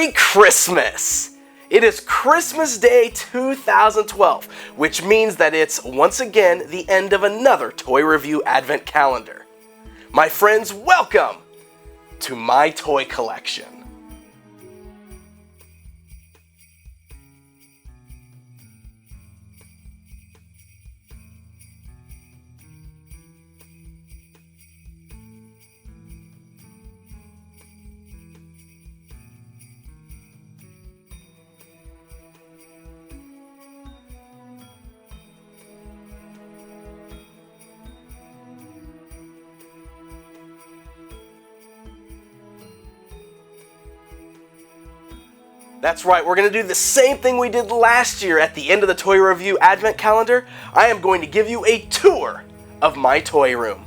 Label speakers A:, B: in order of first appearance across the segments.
A: Merry Christmas! It is Christmas Day 2012, which means that it's once again the end of another Toy Review Advent Calendar. My friends, welcome to my toy collection. That's right, we're going to do the same thing we did last year at the end of the Toy Review Advent Calendar. I am going to give you a tour of my toy room.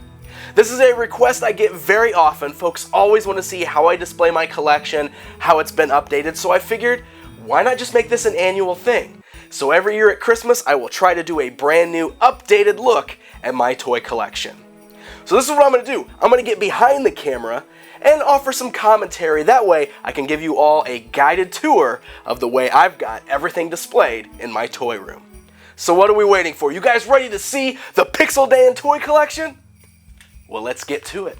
A: This is a request I get very often. Folks always want to see how I display my collection, how it's been updated, so I figured, why not just make this an annual thing? So every year at Christmas, I will try to do a brand new, updated look at my toy collection. So this is what I'm going to do. I'm going to get behind the camera and offer some commentary. That way I can give you all a guided tour of the way I've got everything displayed in my toy room. So what are we waiting for? You guys ready to see the Pixel Dan toy collection? Well, let's get to it.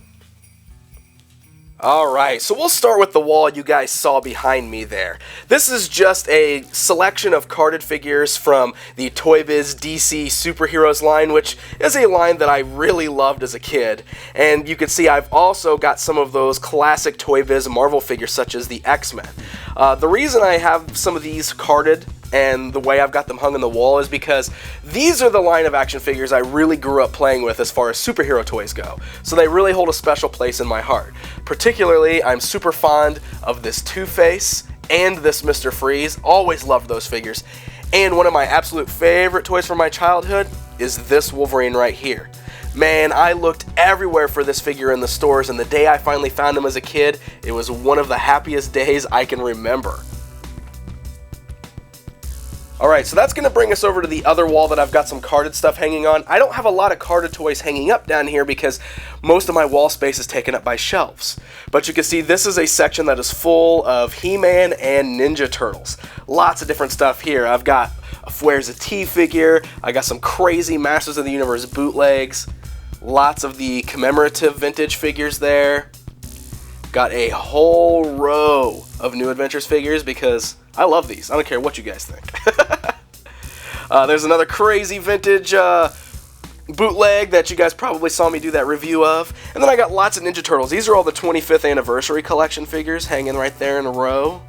A: Alright, so we'll start with the wall you guys saw behind me there. This is just a selection of carded figures from the Toy Biz DC Superheroes line, which is a line that I really loved as a kid. And you can see I've also got some of those classic Toy Biz Marvel figures such as the X-Men. The reason I have some of these carded and the way I've got them hung on the wall is because these are the line of action figures I really grew up playing with as far as superhero toys go. So they really hold a special place in my heart. Particularly, I'm super fond of this Two-Face and this Mr. Freeze. Always loved those figures. And one of my absolute favorite toys from my childhood is this Wolverine right here. Man, I looked everywhere for this figure in the stores, and the day I finally found him as a kid, it was one of the happiest days I can remember. Alright, so that's going to bring us over to the other wall that I've got some carded stuff hanging on. I don't have a lot of carded toys hanging up down here because most of my wall space is taken up by shelves. But you can see this is a section that is full of He-Man and Ninja Turtles. Lots of different stuff here. I've got a Fwhere's a T figure, I got some crazy Masters of the Universe bootlegs, lots of the commemorative vintage figures there. Got a whole row of New Adventures figures because I love these. I don't care what you guys think. There's another crazy vintage bootleg that you guys probably saw me do that review of. And then I got lots of Ninja Turtles. These are all the 25th anniversary collection figures hanging right there in a row.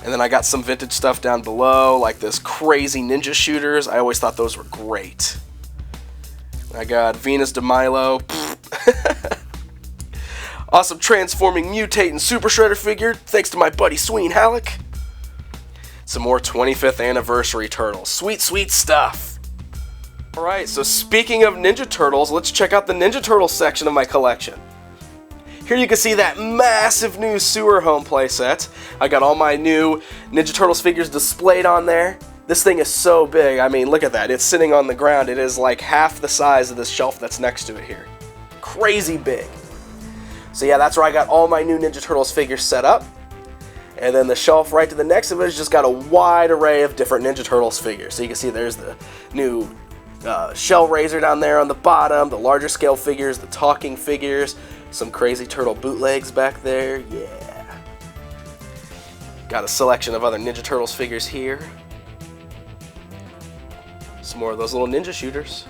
A: And then I got some vintage stuff down below, like this crazy Ninja Shooters. I always thought those were great. I got Venus de Milo. Awesome transforming Mutate and Super Shredder figure, thanks to my buddy Sween Halleck. Some more 25th anniversary Turtles. Sweet, sweet stuff. Alright, so speaking of Ninja Turtles, let's check out the Ninja Turtles section of my collection. Here you can see that massive new Sewer Home playset. I got all my new Ninja Turtles figures displayed on there. This thing is so big, I mean, look at that. It's sitting on the ground. It is like half the size of this shelf that's next to it here. Crazy big. So yeah, that's where I got all my new Ninja Turtles figures set up. And then the shelf right to the next of it has just got a wide array of different Ninja Turtles figures. So you can see there's the new Shell Razor down there on the bottom, the larger scale figures, the talking figures, some crazy turtle bootlegs back there, yeah. Got a selection of other Ninja Turtles figures here. Some more of those little ninja shooters.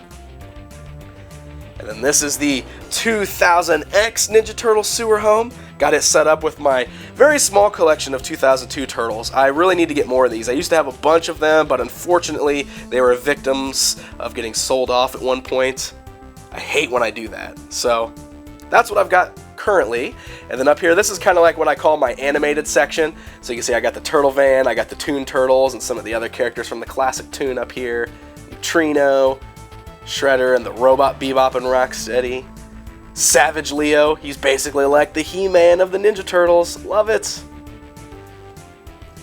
A: And then this is the 2000X Ninja Turtle Sewer Home. Got it set up with my very small collection of 2002 Turtles. I really need to get more of these. I used to have a bunch of them, but unfortunately they were victims of getting sold off at one point. I hate when I do that. So that's what I've got currently. And then up here, this is kind of like what I call my animated section. So you can see I got the Turtle Van, I got the Toon Turtles, and some of the other characters from the classic Toon up here. Neutrino, Shredder, and the Robot Bebop and Rocksteady. Savage Leo, he's basically like the He-Man of the Ninja Turtles. Love it.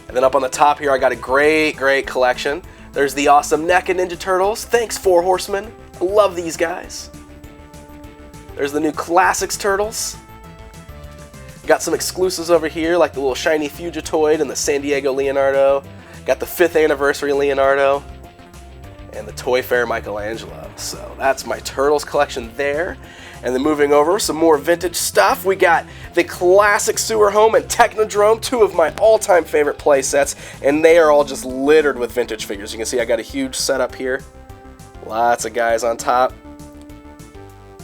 A: And then up on the top here, I got a great collection. There's the awesome NECA Ninja Turtles. Thanks, Four Horsemen. I love these guys. There's the new Classics Turtles. Got some exclusives over here, like the little shiny Fugitoid and the San Diego Leonardo. Got the 5th anniversary Leonardo and the Toy Fair Michelangelo. So that's my Turtles collection there. And then moving over, some more vintage stuff. We got the classic Sewer Home and Technodrome, 2 of my all-time favorite play sets, and they are all just littered with vintage figures. You can see I got a huge setup here. Lots of guys on top.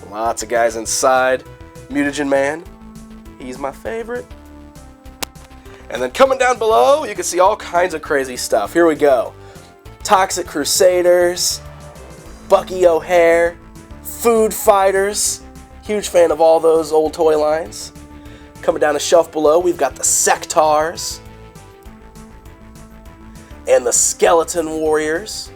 A: Lots of guys inside. Mutagen Man, he's my favorite. And then coming down below, you can see all kinds of crazy stuff. Here we go. Toxic Crusaders, Bucky O'Hare, Food Fighters. Huge fan of all those old toy lines. Coming down the shelf below, we've got the Sectars and the Skeleton Warriors.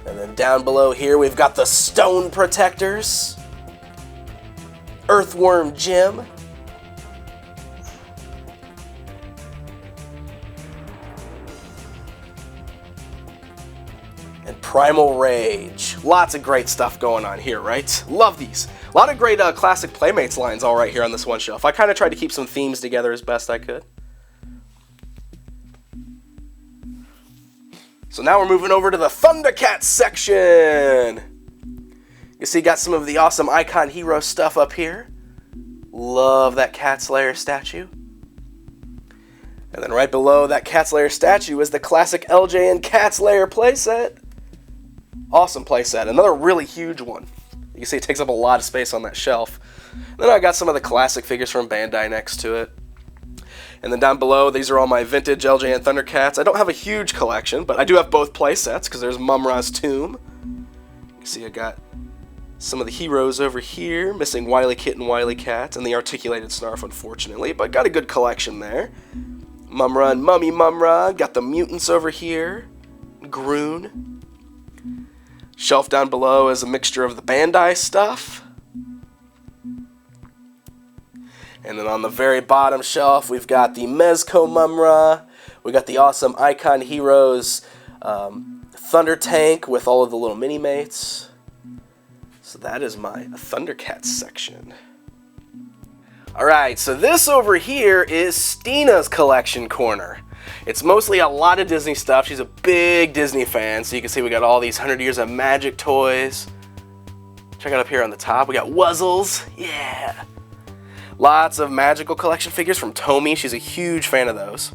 A: And then down below here, we've got the Stone Protectors, Earthworm Jim, and Primal Rage. Lots of great stuff going on here, right? Love these. A lot of great classic Playmates lines all right here on this one shelf. I kind of tried to keep some themes together as best I could. So now we're moving over to the Thundercats section. You see, got some of the awesome Icon Hero stuff up here. Love that Cat Slayer statue. And then right below that Cat Slayer statue is the classic LJN Cat Slayer playset. Awesome playset. Another really huge one. You can see it takes up a lot of space on that shelf. And then I got some of the classic figures from Bandai next to it. And then down below, these are all my vintage LJN Thundercats. I don't have a huge collection, but I do have both playsets because there's Mum-Ra's Tomb. You can see I got some of the heroes over here, missing Wily Kit and Wily Cat, and the articulated Snarf, unfortunately, but got a good collection there. Mum-Ra and Mummy Mum-Ra, got the mutants over here, Groon. Shelf down below is a mixture of the Bandai stuff. And then on the very bottom shelf, we've got the Mezco Mum-Ra. We got the awesome Icon Heroes Thunder Tank with all of the little mini-mates. So that is my Thundercats section. Alright, so this over here is Stina's collection corner. It's mostly a lot of Disney stuff. She's a big Disney fan, so you can see we got all these 100 Years of Magic toys. Check it up here on the top. We got Wuzzles. Yeah! Lots of magical collection figures from Tomy. She's a huge fan of those.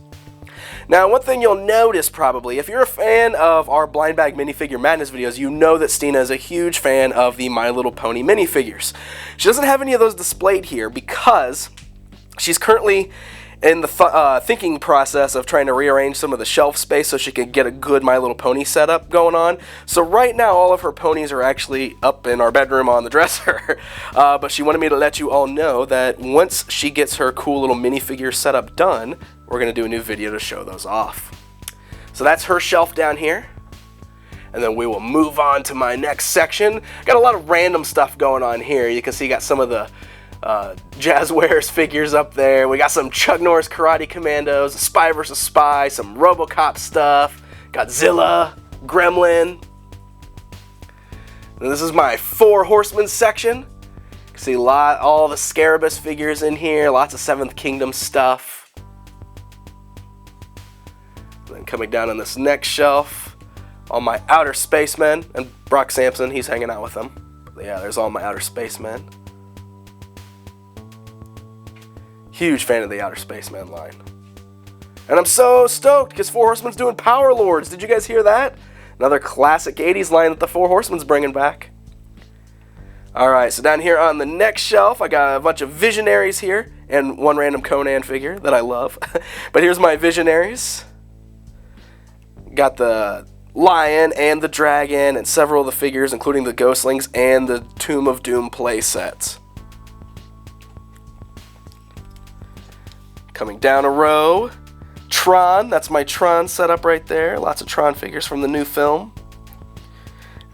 A: Now, one thing you'll notice probably, if you're a fan of our Blind Bag Minifigure Madness videos, you know that Stina is a huge fan of the My Little Pony minifigures. She doesn't have any of those displayed here because she's currently in the thinking process of trying to rearrange some of the shelf space so she can get a good My Little Pony setup going on. So right now all of her ponies are actually up in our bedroom on the dresser. But she wanted me to let you all know that once she gets her cool little minifigure setup done, we're going to do a new video to show those off. So that's her shelf down here. And then we will move on to my next section. Got a lot of random stuff going on here. You can see got some of the Jazzwares figures up there. We got some Chuck Norris Karate Commandos, Spy vs. Spy, some RoboCop stuff, Godzilla, Gremlin. And this is my Four Horsemen section. You can see all the Scarabus figures in here, lots of Seventh Kingdom stuff. And then coming down on this next shelf, all my Outer Spacemen, and Brock Sampson, he's hanging out with them. But yeah, there's all my Outer Spacemen. Huge fan of the Outer Spaceman line. And I'm so stoked because Four Horsemen's doing Power Lords. Did you guys hear that? Another classic 80s line that the Four Horsemen's bringing back. Alright, so down here on the next shelf, I got a bunch of Visionaries here and one random Conan figure that I love. But here's my Visionaries. Got the Lion and the Dragon and several of the figures, including the Ghostlings and the Tomb of Doom playsets. Coming down a row, Tron, that's my Tron setup right there. Lots of Tron figures from the new film.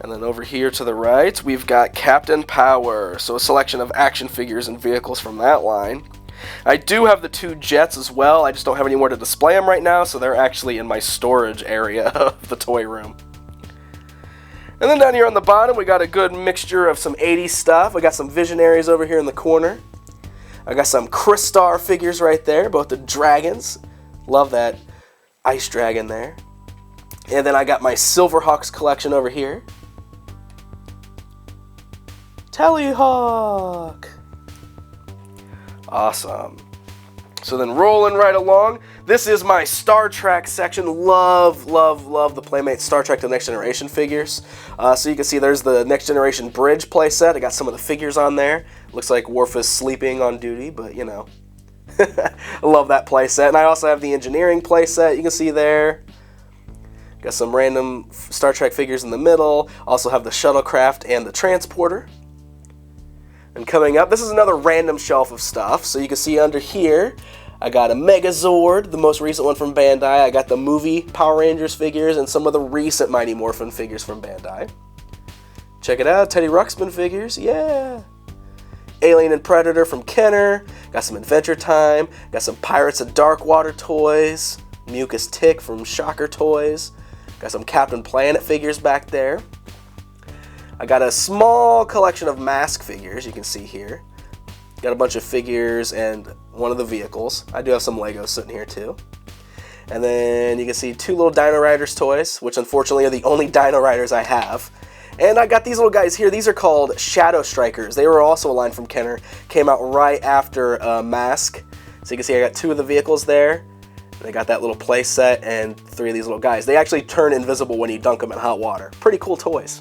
A: And then over here to the right, we've got Captain Power. So a selection of action figures and vehicles from that line. I do have the two jets as well. I just don't have anywhere to display them right now, so they're actually in my storage area of the toy room. And then down here on the bottom, we got a good mixture of some 80s stuff. I got some Visionaries over here in the corner. I got some Crystar figures right there, both the dragons. Love that ice dragon there. And then I got my Silverhawks collection over here. Telehawk! Awesome. So then rolling right along, this is my Star Trek section. Love, love, love the Playmates Star Trek The Next Generation figures. So you can see there's the Next Generation Bridge playset. I got some of the figures on there. Looks like Worf is sleeping on duty, but you know. I love that playset. And I also have the Engineering playset you can see there. Got some random Star Trek figures in the middle. Also have the Shuttlecraft and the Transporter. And coming up, this is another random shelf of stuff. So you can see under here, I got a Megazord, the most recent one from Bandai. I got the movie Power Rangers figures and some of the recent Mighty Morphin figures from Bandai. Check it out, Teddy Ruxpin figures, yeah! Alien and Predator from Kenner. Got some Adventure Time. Got some Pirates of Darkwater toys. Mucus Tick from Shocker Toys. Got some Captain Planet figures back there. I got a small collection of Mask figures, you can see here. Got a bunch of figures and one of the vehicles. I do have some Legos sitting here too. And then you can see two little Dino Riders toys, which unfortunately are the only Dino Riders I have. And I got these little guys here. These are called Shadow Strikers. They were also a line from Kenner. Came out right after Mask. So you can see I got two of the vehicles there. And I got that little play set and three of these little guys. They actually turn invisible when you dunk them in hot water. Pretty cool toys.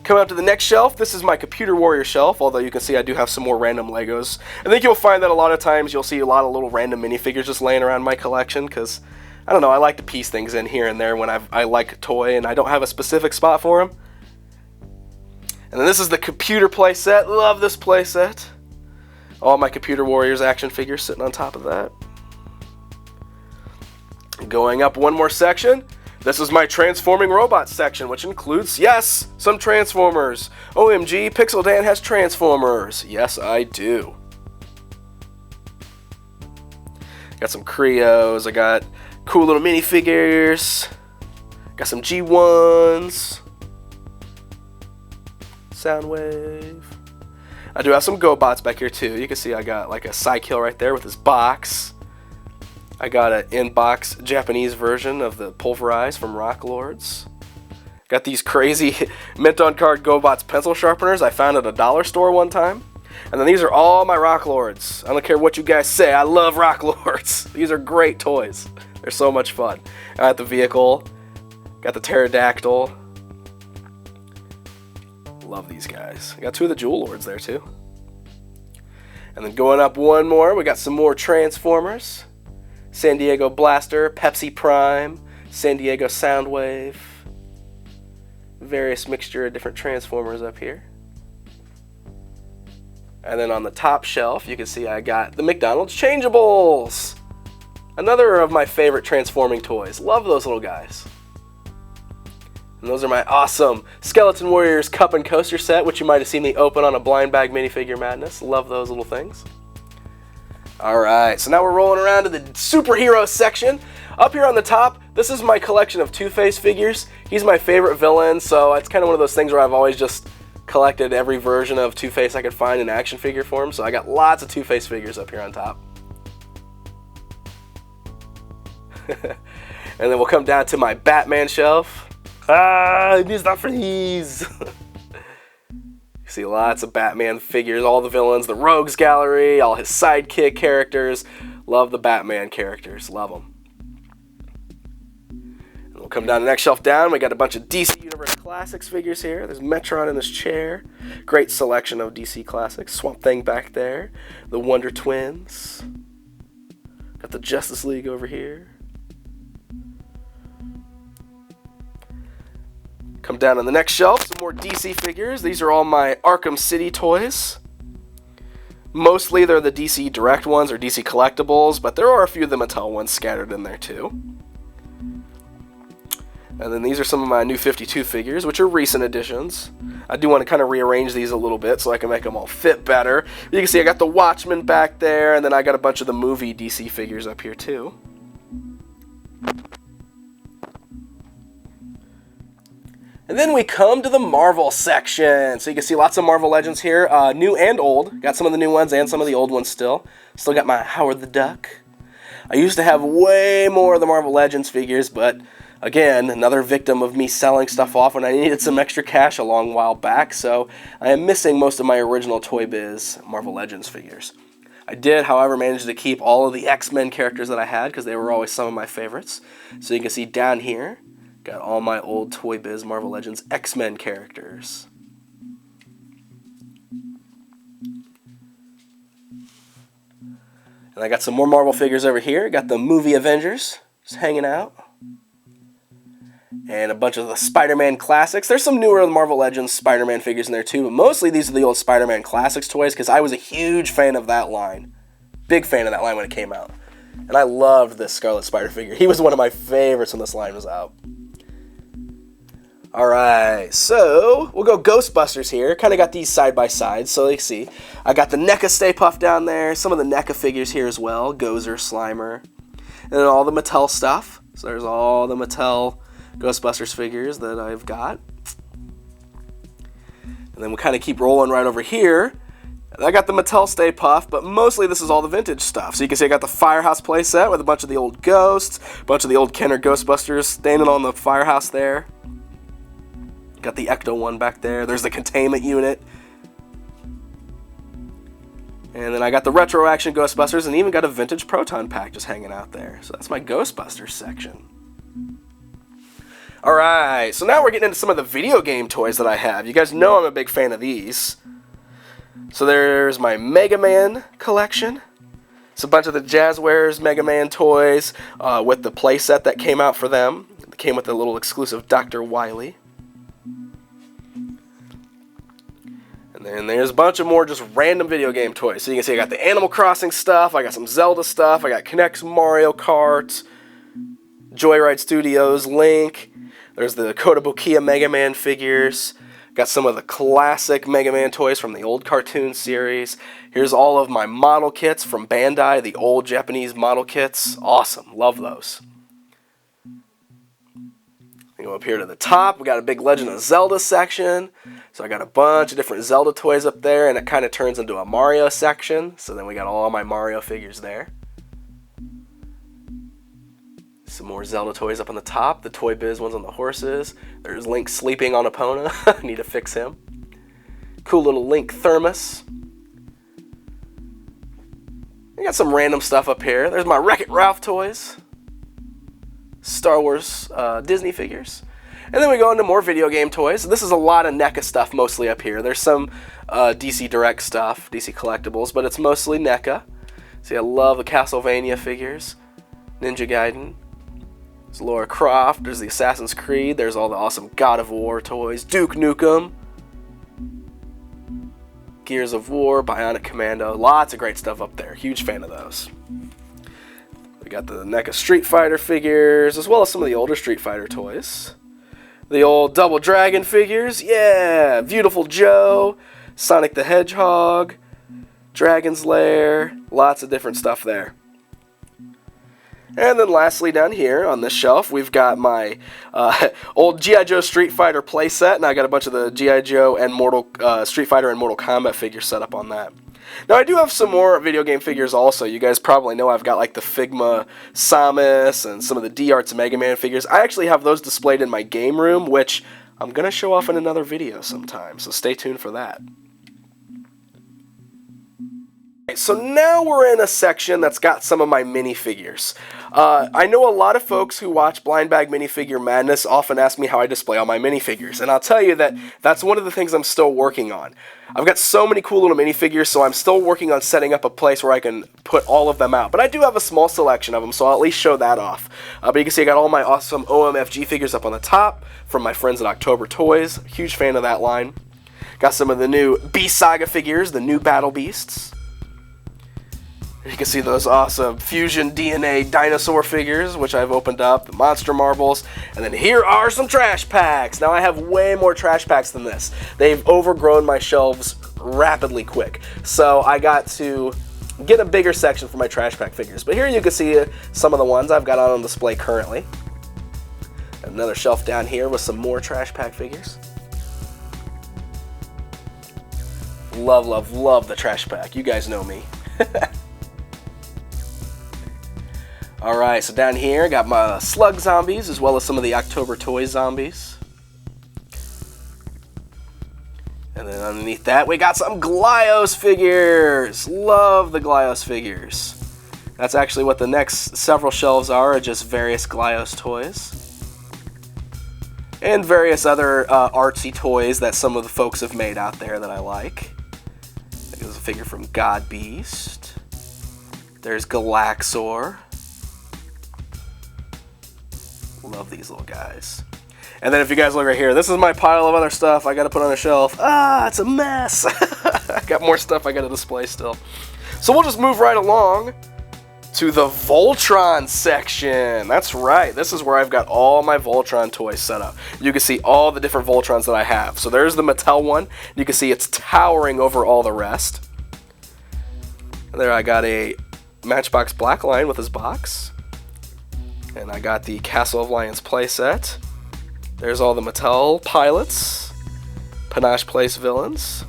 A: Coming up to the next shelf, this is my Computer Warrior shelf, although you can see I do have some more random Legos. I think you'll find that a lot of times you'll see a lot of little random minifigures just laying around my collection, because, I don't know, I like to piece things in here and there when I like a toy and I don't have a specific spot for them. And then this is the Computer playset. Love this playset. All my Computer Warriors action figures sitting on top of that. Going up one more section. This is my Transforming Robots section, which includes, yes, some Transformers. OMG, Pixel Dan has Transformers. Yes, I do. Got some Creos. I got cool little minifigures. Got some G1s. Soundwave. I do have some GoBots back here too. You can see I got like a Psykill right there with his box. I got an in-box Japanese version of the Pulverize from Rock Lords. Got these crazy mint-on-card GoBots pencil sharpeners I found at a dollar store one time. And then these are all my Rock Lords. I don't care what you guys say, I love Rock Lords. These are great toys. They're so much fun. I got the vehicle. Got the Pterodactyl. Love these guys. I got two of the Jewel Lords there too. And then going up one more, we got some more Transformers. San Diego Blaster, Pepsi Prime, San Diego Soundwave. Various mixture of different Transformers up here. And then on the top shelf, you can see I got the McDonald's Changeables. Another of my favorite transforming toys. Love those little guys. And those are my awesome Skeleton Warriors Cup and Coaster set, which you might have seen me open on a Blind Bag Minifigure Madness. Love those little things. Alright, so now we're rolling around to the superhero section. Up here on the top, this is my collection of Two-Face figures. He's my favorite villain, so it's kind of one of those things where I've always just collected every version of Two-Face I could find in action figure form, so I got lots of Two-Face figures up here on top. And then we'll come down to my Batman shelf. Mr. Freeze! See lots of Batman figures, all the villains, the Rogues Gallery, all his sidekick characters. Love the Batman characters, love them. And we'll come down the next shelf down. We got a bunch of DC Universe Classics figures here. There's Metron in his chair. Great selection of DC Classics. Swamp Thing back there. The Wonder Twins. Got the Justice League over here. Come down on the next shelf, some more DC figures. These are all my Arkham City toys. Mostly they're the DC Direct ones or DC Collectibles, but there are a few of the Mattel ones scattered in there too. And then these are some of my New 52 figures, which are recent additions. I do want to kind of rearrange these a little bit so I can make them all fit better. You can see I got the Watchmen back there, and then I got a bunch of the movie DC figures up here too. And then we come to the Marvel section. So you can see lots of Marvel Legends here, new and old. Got some of the new ones and some of the old ones still. Still got my Howard the Duck. I used to have way more of the Marvel Legends figures, but again, another victim of me selling stuff off when I needed some extra cash a long while back, so I am missing most of my original Toy Biz Marvel Legends figures. I did, however, manage to keep all of the X-Men characters that I had because they were always some of my favorites. So you can see down here, got all my old Toy Biz Marvel Legends X-Men characters. And I got some more Marvel figures over here. Got the movie Avengers just hanging out. And a bunch of the Spider-Man classics. There's some newer Marvel Legends Spider-Man figures in there too, but mostly these are the old Spider-Man classics toys because I was a huge fan of that line. Big fan of that line when it came out. And I loved this Scarlet Spider figure. He was one of my favorites when this line was out. Alright, so we'll go Ghostbusters here. Kind of got these side by side, so you see. I got the NECA Stay Puft down there, some of the NECA figures here as well, Gozer, Slimer, and then all the Mattel stuff. So there's all the Mattel Ghostbusters figures that I've got. And then we'll kind of keep rolling right over here. I got the Mattel Stay Puft, but mostly this is all the vintage stuff. So you can see I got the Firehouse playset with a bunch of the old ghosts, a bunch of the old Kenner Ghostbusters standing on the firehouse there. Got the Ecto one back there. There's the containment unit. And then I got the Retro Action Ghostbusters and even got a vintage Proton pack just hanging out there. So that's my Ghostbusters section. Alright, so now we're getting into some of the video game toys that I have. You guys know I'm a big fan of these. So there's my Mega Man collection. It's a bunch of the Jazzwares Mega Man toys with the playset that came out for them. It came with a little exclusive Dr. Wily. And then there's a bunch of more just random video game toys. So you can see I got the Animal Crossing stuff, I got some Zelda stuff, I got Kinect's Mario Kart, Joyride Studios Link, there's the Kotobukiya Mega Man figures, got some of the classic Mega Man toys from the old cartoon series. Here's all of my model kits from Bandai, the old Japanese model kits. Awesome, love those. Go up here to the top, we got a big Legend of Zelda section. So I got a bunch of different Zelda toys up there, and it kind of turns into a Mario section. So then we got all my Mario figures there. Some more Zelda toys up on the top, the Toy Biz ones on the horses. There's Link sleeping on Epona. Need to fix him. Cool little Link thermos. We got some random stuff up here. There's my Wreck-It Ralph toys. Star Wars Disney figures. And then we go into more video game toys. This is a lot of NECA stuff mostly up here. There's some DC Direct stuff, DC Collectibles, but it's mostly NECA. See, I love the Castlevania figures. Ninja Gaiden. There's Lara Croft. There's the Assassin's Creed. There's all the awesome God of War toys. Duke Nukem. Gears of War, Bionic Commando. Lots of great stuff up there. Huge fan of those. We got the NECA Street Fighter figures, as well as some of the older Street Fighter toys. The old Double Dragon figures, yeah! Beautiful Joe, Sonic the Hedgehog, Dragon's Lair, lots of different stuff there. And then lastly down here on this shelf, we've got my old G.I. Joe Street Fighter playset, and I got a bunch of the G.I. Joe and Street Fighter and Mortal Kombat figures set up on that. Now, I do have some more video game figures also. You guys probably know I've got like the Figma Samus and some of the D-Arts Mega Man figures. I actually have those displayed in my game room, which I'm going to show off in another video sometime, so stay tuned for that. So now we're in a section that's got some of my minifigures. I know a lot of folks who watch Blind Bag Minifigure Madness often ask me how I display all my minifigures, and I'll tell you that that's one of the things I'm still working on. I've got so many cool little minifigures, so I'm still working on setting up a place where I can put all of them out. But I do have a small selection of them, so I'll at least show that off. But you can see I got all my awesome OMFG figures up on the top from my friends at October Toys. Huge fan of that line. Got some of the new Beast Saga figures, the new Battle Beasts. You can see those awesome Fusion DNA dinosaur figures, which I've opened up, the Monster Marbles, and then here are some trash packs. Now I have way more trash packs than this. They've overgrown my shelves rapidly quick, so I got to get a bigger section for my trash pack figures. But here you can see some of the ones I've got on display currently. And Another shelf down here with some more Trash Pack figures. Love, love, love the Trash Pack. You guys know me. Alright, so down here, got my Slug Zombies, as well as some of the October Toys Zombies. And then underneath that, we got some Glyos figures. Love the Glyos figures. That's actually what the next several shelves are just various Glyos toys. And various other artsy toys that some of the folks have made out there that I like. There's a figure from God Beast. There's Galaxor. Love these little guys. And then if you guys look right here, this is my pile of other stuff I gotta put on a shelf. Ah, it's a mess. I got more stuff I gotta display still. So we'll just move right along to the Voltron section. That's right, this is where I've got all my Voltron toys set up. You can see all the different Voltrons that I have. So there's the Mattel one. You can see it's towering over all the rest. And there I got a Matchbox Blackline with his box. And I got the Castle of Lions playset. There's all the Mattel pilots, Panache Place villains,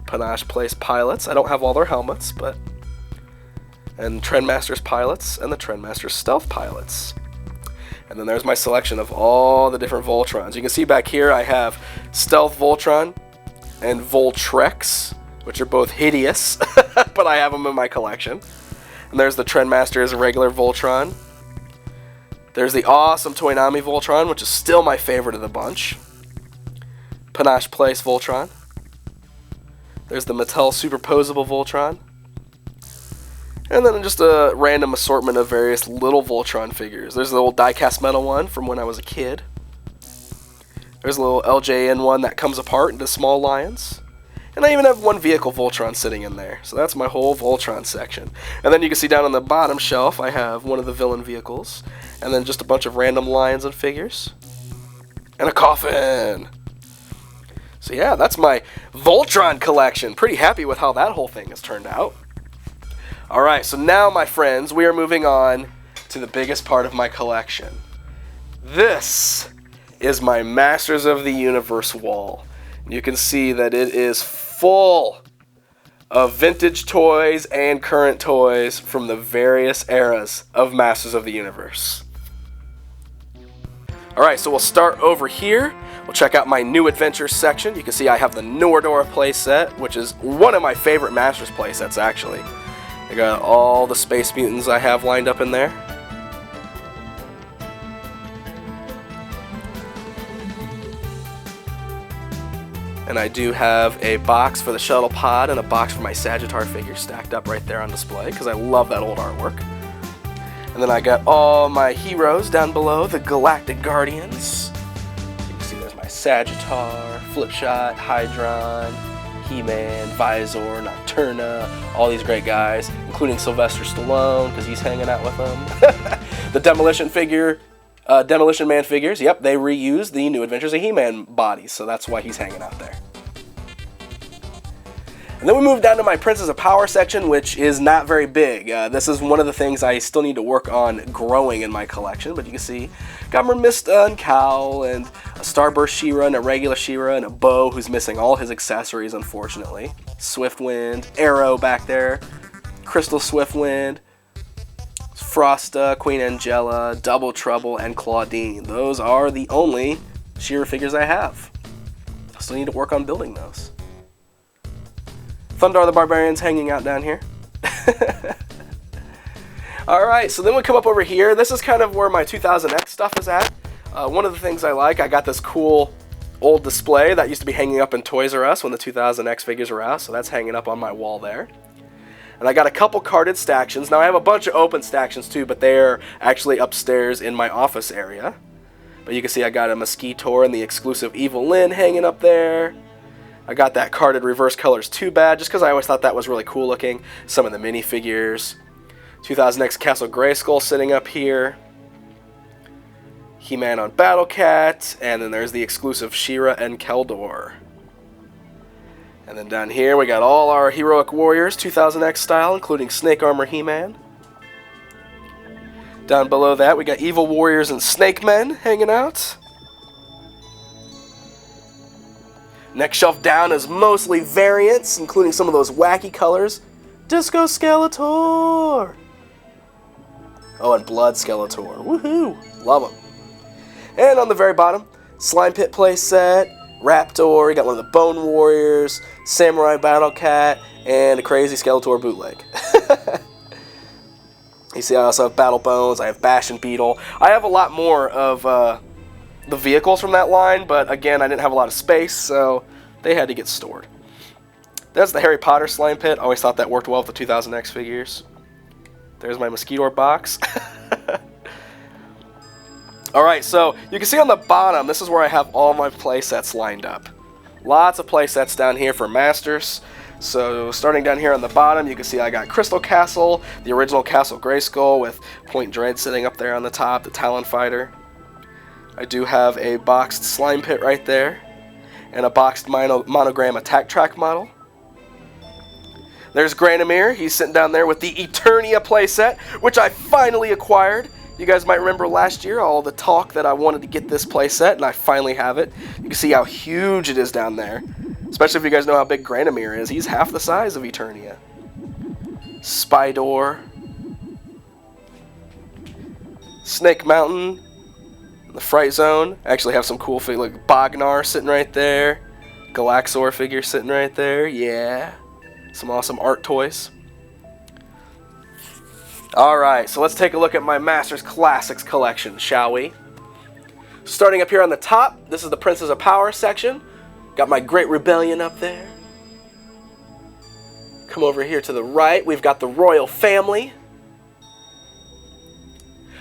A: Panache Place pilots. I don't have all their helmets, but... and Trendmasters pilots, and the Trendmasters stealth pilots. And then there's my selection of all the different Voltrons. You can see back here I have Stealth Voltron and Voltrex, which are both hideous, but I have them in my collection. And there's the Trendmasters regular Voltron. There's the awesome Toynami Voltron, which is still my favorite of the bunch. Panache Place Voltron. There's the Mattel Superposable Voltron. And then just a random assortment of various little Voltron figures. There's the old die-cast metal one from when I was a kid. There's a little LJN one that comes apart into small lions. And I even have one vehicle Voltron sitting in there. So that's my whole Voltron section. And then you can see down on the bottom shelf, I have one of the villain vehicles. And then just a bunch of random lions and figures. And a coffin! So yeah, that's my Voltron collection. Pretty happy with how that whole thing has turned out. Alright, so now, my friends, we are moving on to the biggest part of my collection. This is my Masters of the Universe wall. You can see that it is full of vintage toys and current toys from the various eras of Masters of the Universe. Alright, so we'll start over here. We'll check out my New Adventures section. You can see I have the Nordor playset, which is one of my favorite Masters playsets, actually. I got all the Space Mutants I have lined up in there. And I do have a box for the Shuttle Pod and a box for my Sagittar figure stacked up right there on display because I love that old artwork. And then I got all my heroes down below, the Galactic Guardians. You can see there's my Sagittar, Flipshot, Hydron, He-Man, Visor, Nocturna, all these great guys, including Sylvester Stallone, because he's hanging out with them. The Demolition Man figures, yep, they reused the New Adventures of He-Man bodies, so that's why he's hanging out there. And then we move down to my Princess of Power section, which is not very big. This is one of the things I still need to work on growing in my collection, but you can see got Mermista and Cowl, and a Starburst She-Ra, and a regular She-Ra, and a Bow who's missing all his accessories, unfortunately. Swiftwind, Arrow back there, Crystal Swiftwind, Frosta, Queen Angela, Double Trouble, and Claudine. Those are the only She-Ra figures I have. I still need to work on building those. Thundar the Barbarian's hanging out down here. Alright, so then we come up over here. This is kind of where my 2000X stuff is at. One of the things I like, I got this cool old display that used to be hanging up in Toys R Us when the 2000X figures were out, so that's hanging up on my wall there. And I got a couple carded Stactions. Now I have a bunch of open Stactions too, but they're actually upstairs in my office area. But you can see I got a Mosquitour and the exclusive Evil Lyn hanging up there. I got that carded Reverse Colors 2 badge, just because I always thought that was really cool looking. Some of the minifigures. 2000X Castle Grayskull sitting up here. He-Man on Battle Cat. And then there's the exclusive She-Ra and Keldor. And then down here we got all our Heroic Warriors, 2000X style, including Snake Armor He-Man. Down below that we got Evil Warriors and Snake Men hanging out. Next shelf down is mostly variants, including some of those wacky colors. Disco Skeletor! Oh, and Blood Skeletor. Woohoo! Love them. And on the very bottom, Slime Pit playset, Raptor, you got one of the Bone Warriors, Samurai Battle Cat, and a crazy Skeletor bootleg. You see, I also have Battle Bones, I have Bash and Beetle. I have a lot more of the vehicles from that line, but again, I didn't have a lot of space, so they had to get stored. That's the Harry Potter Slime Pit. Always thought that worked well with the 2000X figures. There's my Mosquitor box. Alright, so you can see on the bottom, this is where I have all my playsets lined up. Lots of playsets down here for Masters. So starting down here on the bottom, you can see I got Crystal Castle, the original Castle Grayskull with Point Dread sitting up there on the top, the Talon Fighter. I do have a boxed Slime Pit right there, and a boxed Monogram Attack Track model. There's Granomir, he's sitting down there with the Eternia playset, which I finally acquired. You guys might remember last year all the talk that I wanted to get this playset, and I finally have it. You can see how huge it is down there, especially if you guys know how big Granomir is. He's half the size of Eternia. Spydor. Snake Mountain. The Fright Zone. I actually have some cool figures like Bognar sitting right there. Galaxor figure sitting right there. Yeah. Some awesome art toys. Alright, so let's take a look at my Masters Classics collection, shall we? Starting up here on the top, this is the Princes of Power section. Got my Great Rebellion up there. Come over here to the right, we've got the Royal Family.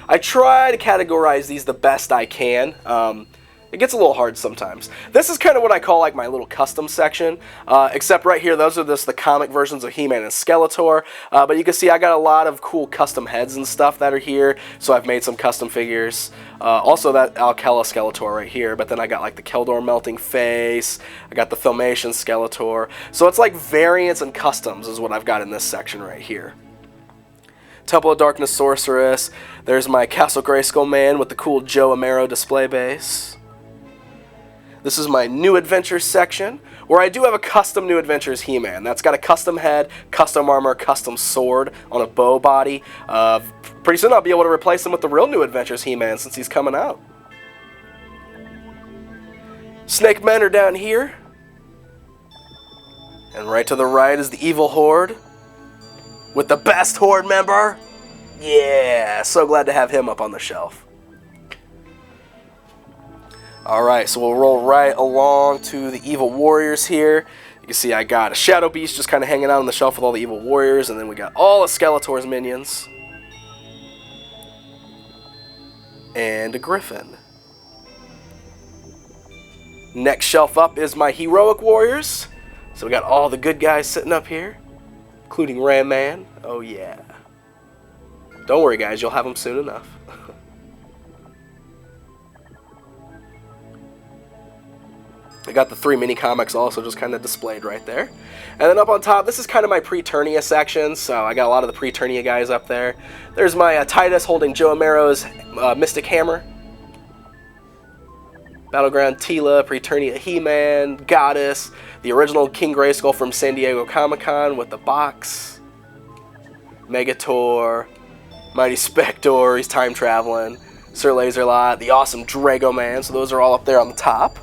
A: I try to categorize these the best I can. It gets a little hard sometimes. This is kind of what I call like my little custom section, except right here, those are just the comic versions of He-Man and Skeletor, but you can see I got a lot of cool custom heads and stuff that are here, so I've made some custom figures. Also that Alcala Skeletor right here, but then I got like the Keldor melting face, I got the Filmation Skeletor, so it's like variants and customs is what I've got in this section right here. Temple of Darkness Sorceress, there's my Castle Grayskull Man with the cool Joe Amaro display base. This is my New Adventures section, where I do have a custom New Adventures He-Man. That's got a custom head, custom armor, custom sword on a bow body. Pretty soon I'll be able to replace him with the real New Adventures He-Man since he's coming out. Snake Men are down here. And right to the right is the Evil Horde. With the best Horde member. Yeah, so glad to have him up on the shelf. Alright, so we'll roll right along to the Evil Warriors here. You can see I got a Shadow Beast just kind of hanging out on the shelf with all the Evil Warriors, and then we got all of Skeletor's minions. And a Griffin. Next shelf up is my Heroic Warriors. So we got all the good guys sitting up here, including Ram Man. Oh yeah. Don't worry guys, you'll have them soon enough. I got the 3 mini comics also just kind of displayed right there. And then up on top, this is kind of my pre-Turnia section, so I got a lot of the pre-Turnia guys up there. There's my Titus holding Joe Amaro's Mystic Hammer. Battleground Tila, pre-Turnia He-Man, Goddess, the original King Grayskull from San Diego Comic-Con with the box. Megator, Mighty Spector, he's time traveling. Sir Laserlot, the awesome Drago Man, so those are all up there on the top.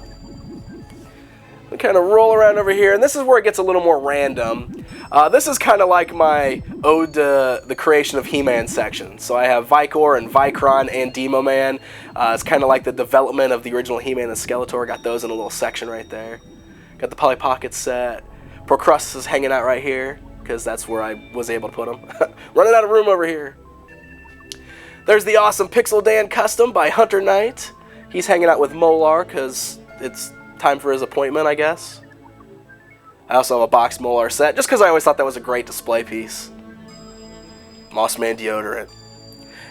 A: We kind of roll around over here, and this is where it gets a little more random. This is kind of like my Ode to the Creation of He-Man section. So I have Vicor and Vicron and Demo Man. It's kind of like the development of the original He-Man and Skeletor. Got those in a little section right there. Got the Polly Pocket set. Procrustes is hanging out right here, because that's where I was able to put him. Running out of room over here. There's the awesome Pixel Dan custom by Hunter Knight. He's hanging out with Molar, because it's time for his appointment, I guess. I also have a boxed Molar set, just because I always thought that was a great display piece. Mossman deodorant.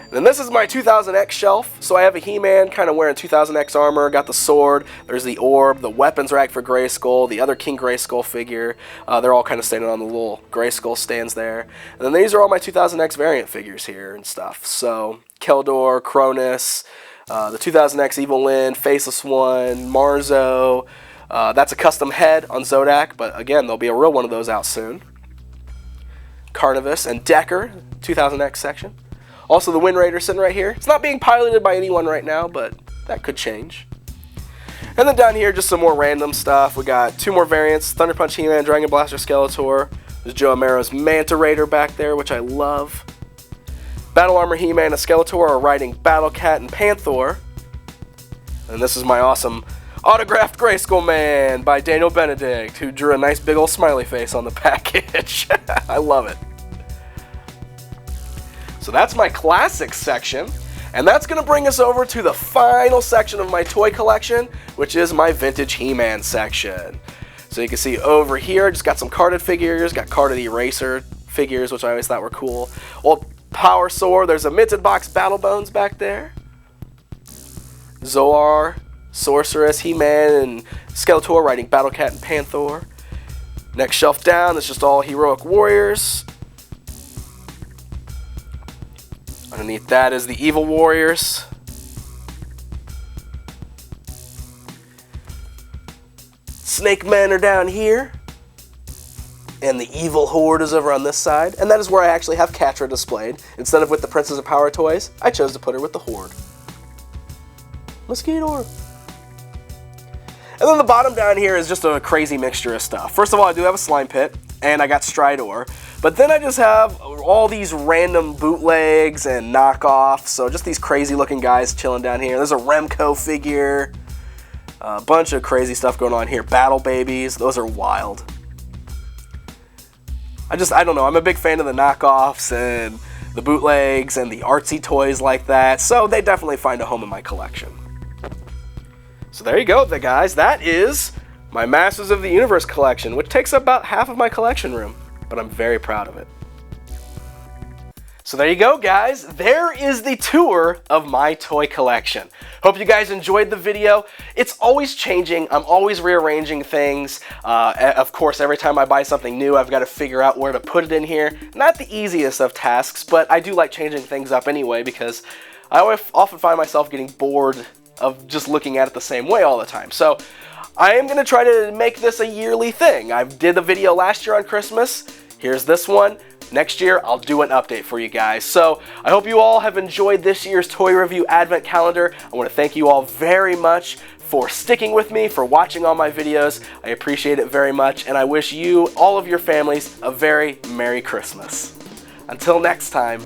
A: And then this is my 2000X shelf. So I have a He-Man kind of wearing 2000X armor, got the sword, there's the orb, the weapons rack for Grayskull, the other King Grayskull figure. They're all kind of standing on the little Grayskull stands there. And then these are all my 2000X variant figures here and stuff. So Keldor, Cronus, the 2000X Evil Lyn, Faceless One, Marzo, That's a custom head on Zodak, but again, there'll be a real one of those out soon. Carnivis and Decker, 2000X section. Also, the Wind Raider sitting right here. It's not being piloted by anyone right now, but that could change. And then down here, just some more random stuff. We got 2 more variants, Thunder Punch He-Man, Dragon Blaster Skeletor. There's Joe Amero's Manta Raider back there, which I love. Battle Armor He-Man and Skeletor are riding Battle Cat and Panther. And this is my awesome autographed Grayskull Man by Daniel Benedict, who drew a nice big old smiley face on the package. I love it. So that's my classics section. And that's going to bring us over to the final section of my toy collection, which is my vintage He-Man section. So you can see over here, just got some carded figures, got carded Eraser figures, which I always thought were cool. Old Power Sword, there's a Minted Box Battle Bones back there. Zoar, Sorceress, He-Man, and Skeletor riding Battle Cat and Panther. Next shelf down, it's just all Heroic Warriors. Underneath that is the Evil Warriors. Snake Men are down here. And the Evil Horde is over on this side. And that is where I actually have Catra displayed. Instead of with the Princess of Power toys, I chose to put her with the Horde. Mosquito. And then the bottom down here is just a crazy mixture of stuff. First of all, I do have a Slime Pit, and I got Stridor. But then I just have all these random bootlegs and knockoffs, so just these crazy looking guys chilling down here. There's a Remco figure, a bunch of crazy stuff going on here. Battle Babies, those are wild. I don't know, I'm a big fan of the knockoffs and the bootlegs and the artsy toys like that, so they definitely find a home in my collection. So there you go, guys. That is my Masters of the Universe collection, which takes up about half of my collection room, but I'm very proud of it. So there you go, guys. There is the tour of my toy collection. Hope you guys enjoyed the video. It's always changing. I'm always rearranging things. Of course, every time I buy something new, I've got to figure out where to put it in here. Not the easiest of tasks, but I do like changing things up anyway because I often find myself getting bored of just looking at it the same way all the time. So I am going to try to make this a yearly thing. I did a video last year on Christmas. Here's this one. Next year, I'll do an update for you guys. So I hope you all have enjoyed this year's Toy Review Advent Calendar. I want to thank you all very much for sticking with me, for watching all my videos. I appreciate it very much, and I wish you, all of your families, a very Merry Christmas. Until next time.